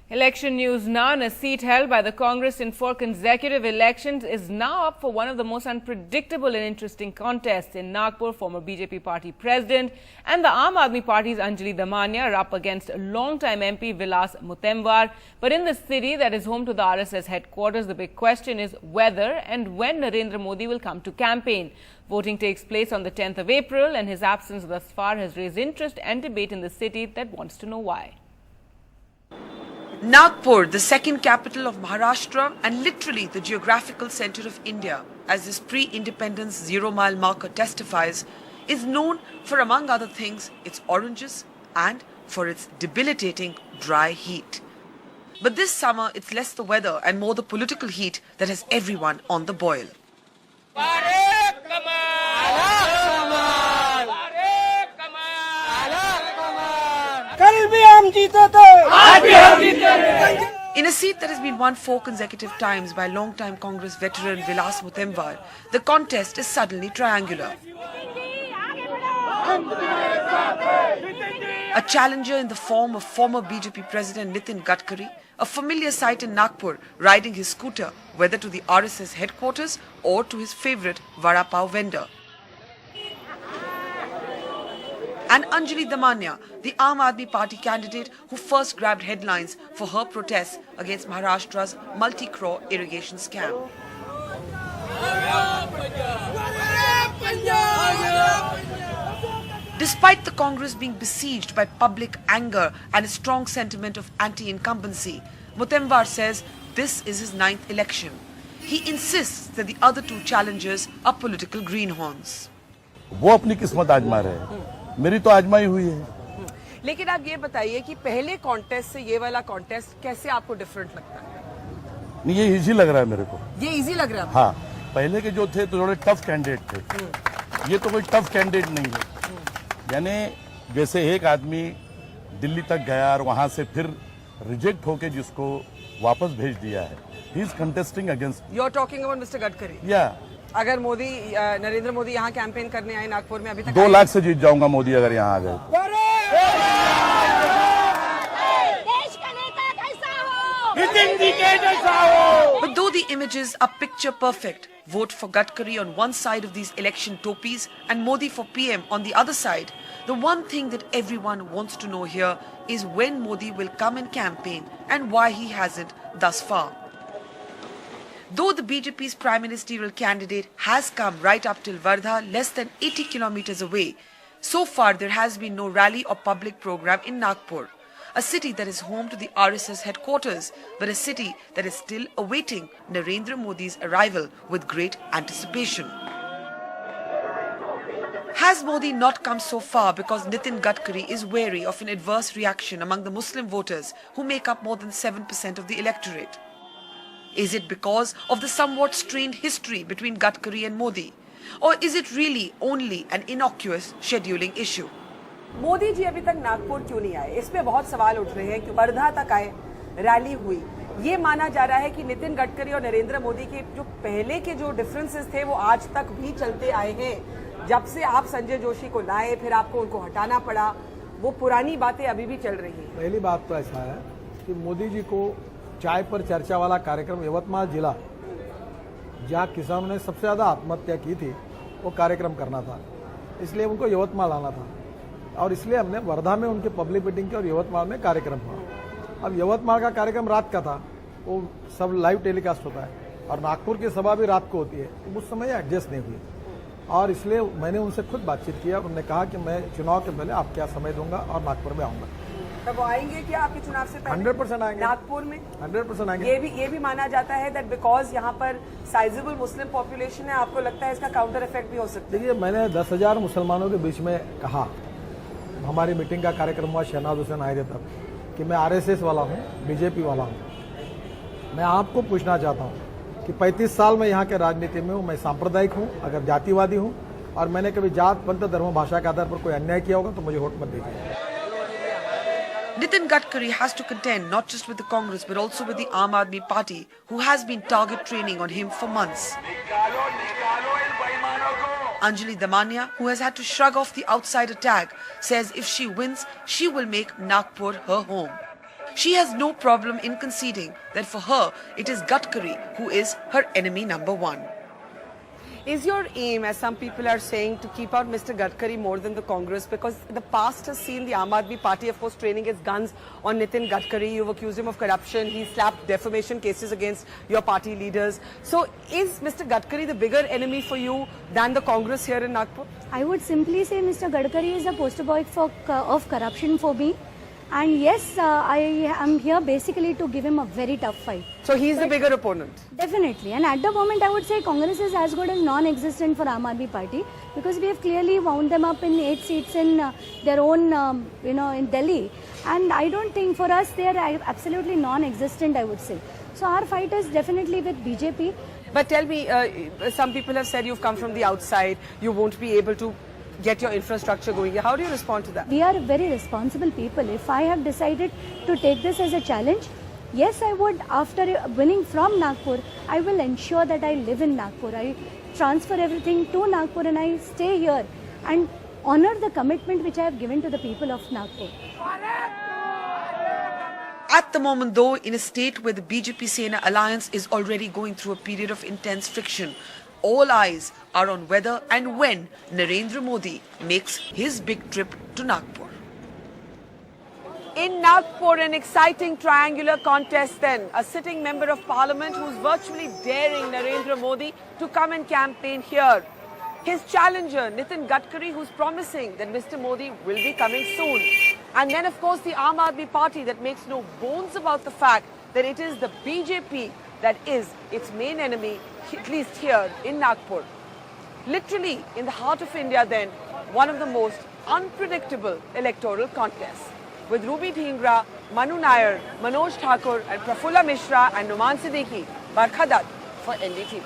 Election news now. A seat held by the Congress in 4 consecutive elections is now up for one of the most unpredictable and interesting contests. In Nagpur, former BJP party president and the Aam Aadmi Party's Anjali Damania are up against long-time MP Vilas Muttemwar. But in the city that is home to the RSS headquarters, the big question is whether and when Narendra Modi will come to campaign. Voting takes place on the 10th of April, and his absence thus far has raised interest and debate in the city that wants to know why. Nagpur, the second capital of Maharashtra and literally the geographical center of India, as this pre-independence zero-mile marker testifies, is known for, among other things, its oranges and for its debilitating dry heat. But this summer, it's less the weather and more the political heat that has everyone on the boil. In a seat that has been won 4 consecutive times by long-time Congress veteran Vilas Muttemwar, the contest is suddenly triangular. A challenger in the form of former BJP President Nitin Gadkari, a familiar sight in Nagpur, riding his scooter, whether to the RSS headquarters or to his favourite vada pav vendor. And Anjali Damania, the Aam Aadmi Party candidate who first grabbed headlines for her protests against Maharashtra's multi-crore irrigation scam. Despite the Congress being besieged by public anger and a strong sentiment of anti-incumbency, Muttemwar says this is his 9th election. He insists that the other 2 challengers are political greenhorns. वो अपनी किस्मत आजमा रहे हैं, मेरी तो आजमाई हुई है। लेकिन आप ये बताइए कि पहले कॉन्टेस्ट से ये वाला कॉन्टेस्ट कैसे आपको डिफरेंट लगता है? नहीं, ये इजी लग रहा है मेरे को। ये इजी लग रहा है? हाँ, पहले के जो थे तो थोड़े टफ कैंडिडेट थे, ये तो कोई टफ कैंडिडेट नहीं है। यानी जैसे एक आदमी दिल्ली तक गया और वहां से फिर रिजेक्ट होके जिसको वापस भेज दिया है, he is contesting against. You are talking about mister Gadkari? या अगर मोदी, नरेंद्र मोदी यहाँ कैंपेन करने आए नागपुर में, अभी तक 2 लाख से जीत जाऊंगा मोदी अगर यहाँ आ गए। But though the images are picture perfect, vote for Gadkari on one side of these election topis and Modi for PM on the other side, the one thing that everyone wants to know here is when Modi will come and campaign and why he hasn't thus far. Though the BJP's prime ministerial candidate has come right up till Wardha, less than 80 kilometers away, so far there has been no rally or public program in Nagpur, a city that is home to the RSS headquarters, but a city that is still awaiting Narendra Modi's arrival with great anticipation. Has Modi not come so far because Nitin Gadkari is wary of an adverse reaction among the Muslim voters who make up more than 7% of the electorate? Is it because of the somewhat strained history between Gadkari and Modi? Or is it really only an innocuous scheduling issue? Modi ji अभी तक नागपुर क्यों नहीं आए? इस पे बहुत सवाल उठ रहे हैं कि वर्धा तक आए, रैली हुई। ये माना जा रहा है कि नितिन गडकरी और नरेंद्र मोदी के जो पहले के जो डिफरेंसेस थे वो आज तक भी चलते आए हैं। जब से आप संजय जोशी को लाए, फिर आपको उनको हटाना पड़ा, वो पुरानी बातें अभी भी चल रही हैं। पहली बात तो ऐसा है कि मोदी जी को चाय पर चर्चा वाला कार्यक्रम यवतमाल जिला, जहाँ किसानों ने सबसे ज्यादा आत्महत्या की थी, वो कार्यक्रम करना था, इसलिए उनको यवतमाल आना था और इसलिए हमने वर्धा में उनके पब्लिक मीटिंग की और यवतमाल में कार्यक्रम हुआ। अब यवतमाल का कार्यक्रम रात का था, वो सब लाइव टेलीकास्ट होता है और नागपुर की सभा भी रात को होती है, तो उस समय एडजस्ट नहीं हुई और इसलिए मैंने उनसे खुद बातचीत किया और उन्होंने कहा कि मैं चुनाव के पहले आपके यहाँ समय दूंगा और नागपुर में आऊंगा। तब वो आएंगे क्या आपके चुनाव से पहले? 100% आएंगे नागपुर में, 100% आएंगे। ये भी माना जाता है दैट बिकॉज यहाँ पर साइजेबल मुस्लिम पॉपुलेशन है, आपको लगता है इसका काउंटर इफेक्ट भी हो सकता है? देखिए, मैंने 10,000 मुसलमानों के बीच में कहा, हमारी मीटिंग का कार्यक्रम हुआ, शहनाज हुसैन आए थे तब, कि मैं RSS वाला हूँ, बीजेपी वाला हूँ। मैं आपको पूछना चाहता हूँ कि 35 साल में यहाँ के राजनीति में हूँ, मैं सांप्रदायिक हूँ, अगर जातिवादी हूँ और मैंने कभी जात, पंथ, धर्म, भाषा के आधार पर कोई अन्याय किया होगा तो मुझे वोट मत दीजिए। Nitin Gadkari has to contend not just with the Congress but also with the Aam Aadmi Party, who has been target training on him for months. Anjali Damania, who has had to shrug off the outsider tag, says if she wins, she will make Nagpur her home. She has no problem in conceding that for her, it is Gadkari who is her enemy number one. Is your aim, as some people are saying, to keep out Mr. Gadkari more than the Congress? Because the past has seen the Aam Aadmi Party, of course, training its guns on Nitin Gadkari. You've accused him of corruption. He slapped defamation cases against your party leaders. So is Mr. Gadkari the bigger enemy for you than the Congress here in Nagpur? I would simply say Mr. Gadkari is a poster boy of corruption for me. And yes, I am here basically to give him a very tough fight. So he's the bigger opponent? Definitely. And at the moment, I would say Congress is as good as non-existent for Aam Aadmi Party, because we have clearly wound them up in 8 seats in their own, in Delhi. And I don't think for us, they are absolutely non-existent, I would say. So our fight is definitely with BJP. But tell me, some people have said you've come from the outside, you won't be able to get your infrastructure going here. How do you respond to that? We are very responsible people. If I have decided to take this as a challenge, yes, I would. After winning from Nagpur, I will ensure that I live in Nagpur. I transfer everything to Nagpur and I stay here and honor the commitment which I have given to the people of Nagpur. At the moment though, in a state where the BJP-Sena alliance is already going through a period of intense friction, all eyes are on whether and when Narendra Modi makes his big trip to Nagpur. In Nagpur, an exciting triangular contest then. A sitting member of parliament who's virtually daring Narendra Modi to come and campaign here. His challenger, Nitin Gadkari, who's promising that Mr. Modi will be coming soon. And then, of course, the Aam Aadmi Party that makes no bones about the fact that it is the BJP that is its main enemy, at least here in Nagpur. Literally in the heart of India then, one of the most unpredictable electoral contests. With Ruby Dhingra, Manu Nair, Manoj Thakur and Prafulla Mishra and Numan Siddiqui, Barkha Dutt for NDTV.